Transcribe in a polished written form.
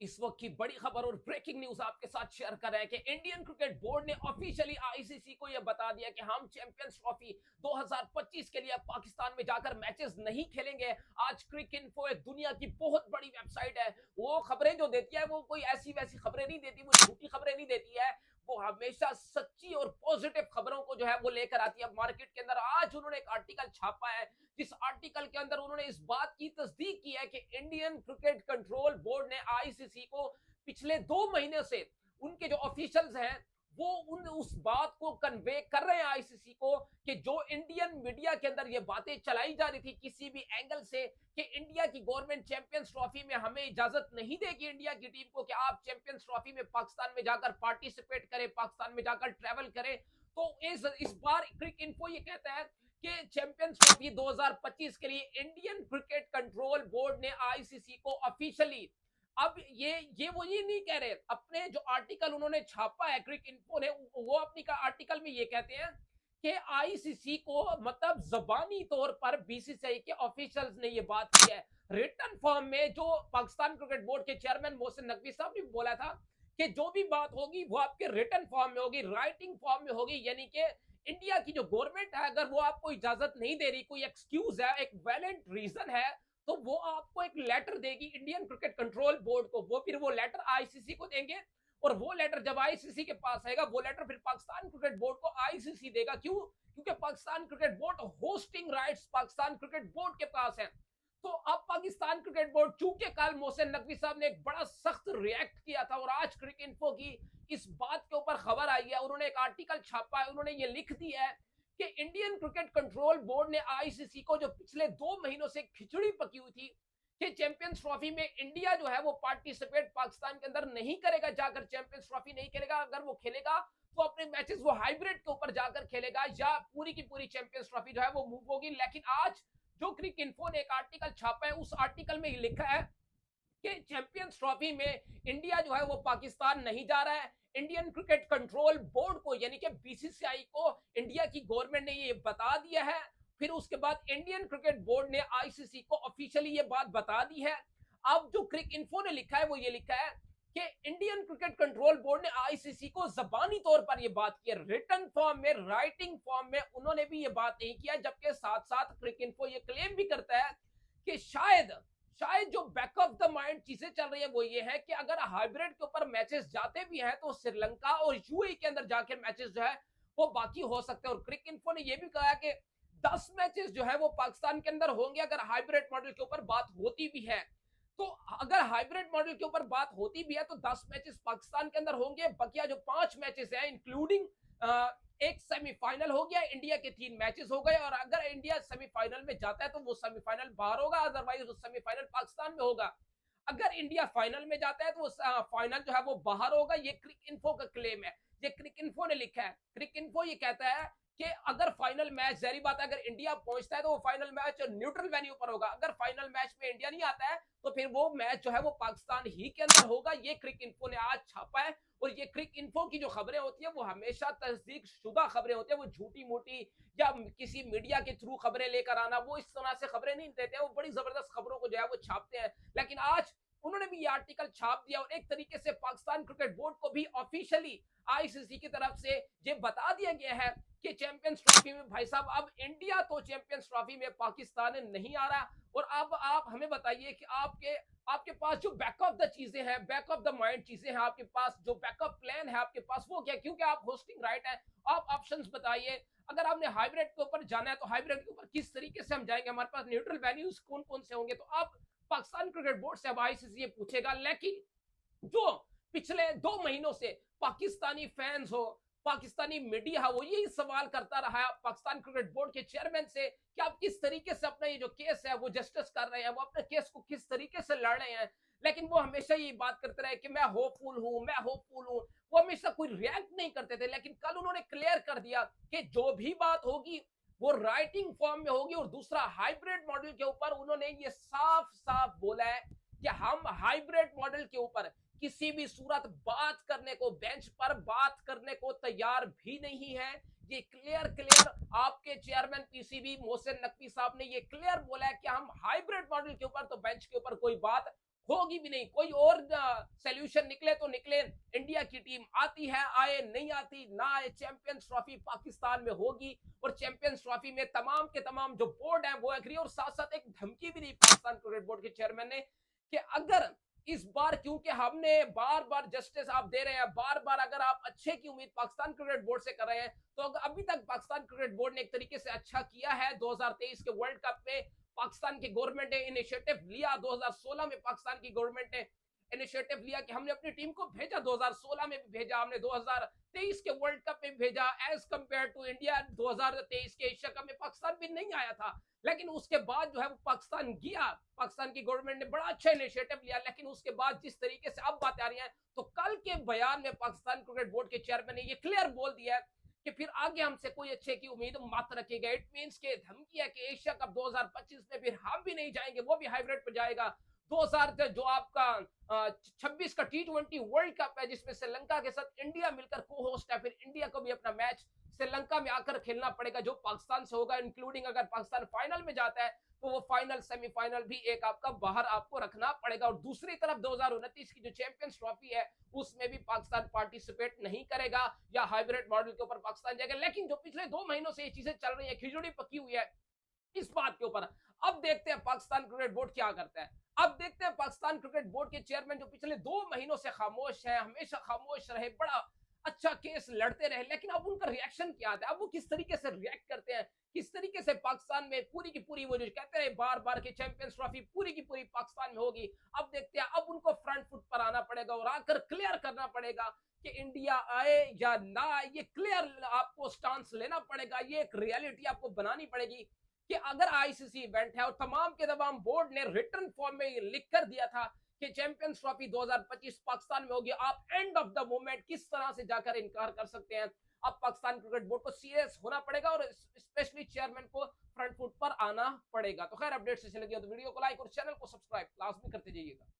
इस वक्त की बड़ी खबर और ब्रेकिंग न्यूज आपके साथ शेयर कर रहे हैं कि इंडियन क्रिकेट बोर्ड ने ऑफिशियली आईसीसी को यह बता दिया कि हम चैंपियंस ट्रॉफी 2025 के लिए पाकिस्तान में जाकर मैचेस नहीं खेलेंगे। आज क्रिक इन्फो एक दुनिया की बहुत बड़ी वेबसाइट है। वो खबरें जो देती है वो कोई ऐसी वैसी खबरें नहीं देती, वो झूठी खबरें नहीं देती है। वो हमेशा सच्ची और पॉजिटिव खबरों को जो है वो लेकर आती है मार्केट के अंदर। आज उन्होंने एक आर्टिकल छापा है जिस आर्टिकल के अंदर उन्होंने इस बात की तस्दीक की है कि इंडियन क्रिकेट कंट्रोल बोर्ड ने आईसीसी को पिछले 2 महीने से उनके जो ऑफिशियल्स हैं वो उस बात को कन्वे कर रहे हैं आईसीसी को कि जो इंडियन मीडिया के अंदर ये बातें चलाई जा रही थी किसी भी एंगल से कि इंडिया की गवर्नमेंट चैंपियंस ट्रॉफी में हमें इजाजत नहीं देगी इंडिया की टीम को कि आप चैंपियंस ट्रॉफी में पाकिस्तान में जाकर पार्टिसिपेट करें, पाकिस्तान में जाकर ट्रेवल करें। तो इस बार क्रिक इन्फो ये कहता है कि चैंपियंस ट्रॉफी 2025 के लिए इंडियन क्रिकेट कंट्रोल बोर्ड ने आईसीसी को ऑफिशियली अब ये नहीं कह रहे। अपने जो आर्टिकल उन्होंने छापा है क्रिक इन्फो ने वो अपनी का आर्टिकल में ये कहते हैं कि आईसीसी को मतलब जबानी तौर पर बीसीसीआई के ऑफिशियल्स ने ये बात की है। रिटन फॉर्म में जो पाकिस्तान क्रिकेट बोर्ड के चेयरमैन मोहसिन नकवी साहब ने बोला था कि जो भी बात होगी वो आपके रिटन फॉर्म में होगी, राइटिंग फॉर्म में होगी। यानी कि इंडिया की जो गवर्नमेंट है अगर वो आपको इजाजत नहीं दे रही, कोई एक्सक्यूज है, एक वैलिड रीजन है, तो वो आपको एक लेटर देगी इंडियन क्रिकेट कंट्रोल बोर्ड को। वो फिर वो लेटर आईसीसी को देंगे और वो लेटर जब आईसीसी के पास आएगा वो लेटर फिर पाकिस्तान क्रिकेट बोर्ड को आईसीसी देगा। क्यों? क्योंकि Pakistan cricket board hosting rights Pakistan cricket board के पास है। तो अब पाकिस्तान क्रिकेट बोर्ड, चूंकि कल मोहसिन नकवी साहब ने एक बड़ा सख्त रिएक्ट किया था और आज क्रिक इन्फो की इस बात के ऊपर खबर आई है, उन्होंने एक आर्टिकल छापा है, उन्होंने ये लिख दिया है कि इंडियन क्रिकेट कंट्रोल बोर्ड ने आईसीसी को जो पिछले 2 महीनों से खिचड़ी पकी हुई थी कि चैंपियंस ट्रॉफी में इंडिया जो है वो पार्टिसिपेट पाकिस्तान के अंदर नहीं करेगा, जाकर चैंपियंस ट्रॉफी नहीं खेलेगा। अगर वो खेलेगा तो अपने मैचेस वो हाइब्रिड के ऊपर जाकर खेलेगा या पूरी की पूरी चैंपियंस ट्रॉफी जो है वो मूव होगी। लेकिन आज जो क्रिक इन्फो ने एक आर्टिकल छापा है उस आर्टिकल में लिखा है कि चैंपियंस ट्रॉफी में इंडिया जो है वो पाकिस्तान नहीं जा रहा है। इंडियन क्रिकेट कंट्रोल बोर्ड को यानी कि बीसीसीआई को इंडिया की गवर्नमेंट ने ये बता दिया है। फिर उसके बाद इंडियन क्रिकेट बोर्ड ने आईसीसी को ऑफिशियली ये बात बता दी है। अब जो क्रिक इन्फो ने लिखा है वो ये लिखा है कि इंडियन क्रिकेट कंट्रोल बोर्ड ने आईसीसी को जबानी तौर पर यह बात की है, रिटन फॉर्म में, राइटिंग फॉर्म में उन्होंने भी ये बात नहीं किया। जबकि साथ साथ क्रिक इन्फो ये क्लेम भी करता है कि शायद जो बैक ऑफ द माइंड चीजें चल रही है वो ये है कि अगर हाइब्रिड के ऊपर मैचेस जाते भी हैं तो श्रीलंका और यूएई के अंदर जाकर मैचेस जो है वो बाकी हो सकते हैं। और क्रिक इन्फो ने ये भी कहा कि 10 मैचेस जो है वो पाकिस्तान के अंदर होंगे अगर हाइब्रिड मॉडल के ऊपर बात होती भी है। तो अगर हाइब्रिड मॉडल के ऊपर बात होती भी है तो 10 मैचेस पाकिस्तान के अंदर होंगे। बकिया जो 5 मैचेस हैं इंक्लूडिंग एक सेमीफाइनल हो गया, इंडिया के 3 मैचेस हो गए। और अगर इंडिया सेमीफाइनल में जाता है तो वो सेमीफाइनल बाहर होगा, अदरवाइज वो सेमीफाइनल पाकिस्तान में होगा। अगर इंडिया फाइनल में जाता है तो वो फाइनल जो है वो बाहर होगा। ये क्रिक इन्फो का क्लेम है, ये क्रिक इन्फो ने लिखा है। क्रिक इन्फो ये कहता है कि अगर फाइनल मैच, जहरी बात है, अगर इंडिया पहुंचता है तो वो फाइनल मैच न्यूट्रल वेन्यू पर होगा। अगर फाइनल मैच में इंडिया नहीं आता है तो फिर वो मैच जो है वो पाकिस्तान ही के अंदर होगा। ये क्रिक इन्फो ने आज छापा है। और ये क्रिक इन्फो की जो खबरें होती है वो हमेशा तस्दीक शुदा खबरें होती है, वो झूठी मोटी या किसी मीडिया के थ्रू खबरें लेकर आना, वो इस तरह से खबरें नहीं देते हैं। वो बड़ी जबरदस्त खबरों को जो है वो छापते हैं। लेकिन आज उन्होंने भी ये आर्टिकल छाप दिया और एक तरीके से पाकिस्तान क्रिकेट बोर्ड को भी ऑफिशियली आईसीसी की तरफ से ये बता दिया गया है कि चैंपियंस ट्रॉफी में भाई साहब अब इंडिया तो चैंपियंस ट्रॉफी में पाकिस्तान नहीं आ रहा। और अब आप हमें बताइए कि आपके आपके पास जो बैकअप द चीजें हैं, बैकअप द माइंड चीजें हैं, आपके पास जो बैकअप प्लान है आपके पास वो क्या? क्योंकि आप होस्टिंग राइट है, आप ऑप्शंस बताइए। अगर आपने हाइब्रिड के ऊपर जाना है तो हाइब्रिड के ऊपर किस तरीके से हम जाएंगे, हमारे पास न्यूट्रल वेन्यूज कौन कौन से होंगे? तो आप पाकिस्तान क्रिकेट बोर्ड से अब आईसीसी ये पूछेगा। लेकिन जो पिछले 2 महीनों से पाकिस्तानी फैंस हो, पाकिस्तानी मीडिया वो यही सवाल करता रहा है पाकिस्तान क्रिकेट बोर्ड के चेयरमैन से कि आप किस तरीके से अपना ये जो केस है वो जस्टिस कर रहे हैं, वो अपने केस को किस तरीके से लड़ रहे हैं। लेकिन वो हमेशा यही बात करते रहे कि मैं होपफुल हूं, मैं होपफुल हूं। वो हमेशा कोई रिएक्ट नहीं करते थे। लेकिन कल उन्होंने क्लियर कर दिया कि जो भी बात होगी वो राइटिंग फॉर्म में होगी। और दूसरा, हाइब्रिड मॉडल के ऊपर उन्होंने ये साफ साफ बोला है कि हम हाइब्रिड मॉडल के ऊपर किसी भी सूरत बात करने को, बेंच पर बात करने को तैयार भी नहीं है। ये क्लियर आपके चेयरमैन पीसीबी मोहसिन नकवी साहब ने ये क्लियर बोला है कि हम हाइब्रिड मॉडल के ऊपर तो बेंच के ऊपर कोई बात होगी भी नहीं। कोई और सोल्यूशन निकले तो निकले, इंडिया की टीम आती है आए, नहीं आती ना आए, चैंपियंस ट्रॉफी पाकिस्तान में होगी। और चैंपियंस ट्रॉफी में तमाम के तमाम जो बोर्ड है वो एग्री, और साथ साथ एक धमकी भी दी पाकिस्तान क्रिकेट बोर्ड के चेयरमैन ने कि अगर इस बार, क्योंकि हमने बार बार जस्टिस आप दे रहे हैं, बार बार अगर आप अच्छे की उम्मीद पाकिस्तान क्रिकेट बोर्ड से कर रहे हैं, तो अभी तक पाकिस्तान क्रिकेट बोर्ड ने एक तरीके से अच्छा किया है। 2023 के वर्ल्ड कप में पाकिस्तान की गवर्नमेंट ने इनिशिएटिव लिया, 2016 में पाकिस्तान की गवर्नमेंट ने इनिशिएटिव लिया कि हमने अपनी टीम को भेजा, 2016 में भी भेजा, हमने 2023 के वर्ल्ड कप में भेजा। एज कंपेयर टू इंडिया 2023 के एशिया कप में पाकिस्तान भी नहीं आया था, लेकिन उसके बाद जो है वो पाकिस्तान गया, पाकिस्तान की गवर्नमेंट ने बड़ा अच्छा इनिशिएटिव लिया। लेकिन उसके बाद जिस तरीके से अब बातें आ रही हैं, तो कल के बयान में पाकिस्तान क्रिकेट बोर्ड के चेयरमैन ने ये क्लियर बोल दिया है कि फिर आगे हमसे कोई अच्छे की उम्मीद मत रखिएगा। इट मींस के धमकी है कि एशिया कप 2025 में फिर हम भी नहीं जाएंगे, वो भी हाइब्रिड पर जाएगा। 2000 जो आपका 26 का T20 वर्ल्ड कप है, जिसमें श्रीलंका के साथ इंडिया मिलकर को होस्ट है, फिर इंडिया को भी अपना मैच श्रीलंका में आकर खेलना पड़ेगा जो पाकिस्तान से होगा। इंक्लूडिंग अगर पाकिस्तान फाइनल में जाता है तो वो फाइनल सेमीफाइनल भी एक आपका बाहर आपको रखना पड़ेगा। और दूसरी तरफ 2029 की जो चैंपियंस ट्रॉफी है उसमें भी पाकिस्तान पार्टिसिपेट नहीं करेगा, या हाइब्रिड मॉडल के ऊपर पाकिस्तान जाएगा। लेकिन जो पिछले 2 महीनों से ये चीजें चल रही है, खिचड़ी पकी हुई है इस बात के ऊपर। अब देखते हैं पाकिस्तान क्रिकेट बोर्ड क्या करता है। अब देखते हैं पाकिस्तान क्रिकेट बोर्ड के चेयरमैन जो पिछले 2 महीनों से खामोश है, हमेशा खामोश रहे, बड़ा अच्छा केस लड़ते रहे, लेकिन अब उनका रिएक्शन क्या आता है, अब वो किस तरीके से रिएक्ट करते हैं, किस तरीके से पाकिस्तान में पूरी की पूरी, वो जो कहते रहे बार बार की चैंपियंस ट्रॉफी पूरी की पूरी पाकिस्तान में होगी। अब देखते हैं, अब उनको फ्रंट फुट पर आना पड़ेगा और आकर क्लियर करना पड़ेगा कि इंडिया आए या ना आए। ये क्लियर आपको स्टांस लेना पड़ेगा, ये एक रियलिटी आपको बनानी पड़ेगी कि अगर आईसीसी इवेंट है और तमाम के तमाम बोर्ड ने रिटर्न फॉर्म में लिख कर दिया था कि चैंपियंस ट्रॉफी 2025 पाकिस्तान में होगी, आप एंड ऑफ द मोमेंट किस तरह से जाकर इनकार कर सकते हैं। अब पाकिस्तान क्रिकेट बोर्ड को सीरियस होना पड़ेगा और स्पेशली चेयरमैन को फ्रंट फुट पर आना पड़ेगा। तो खैर, अपडेट से लगी हो तो वीडियो को लाइक और चैनल को सब्सक्राइब लाजमी करते जाइएगा।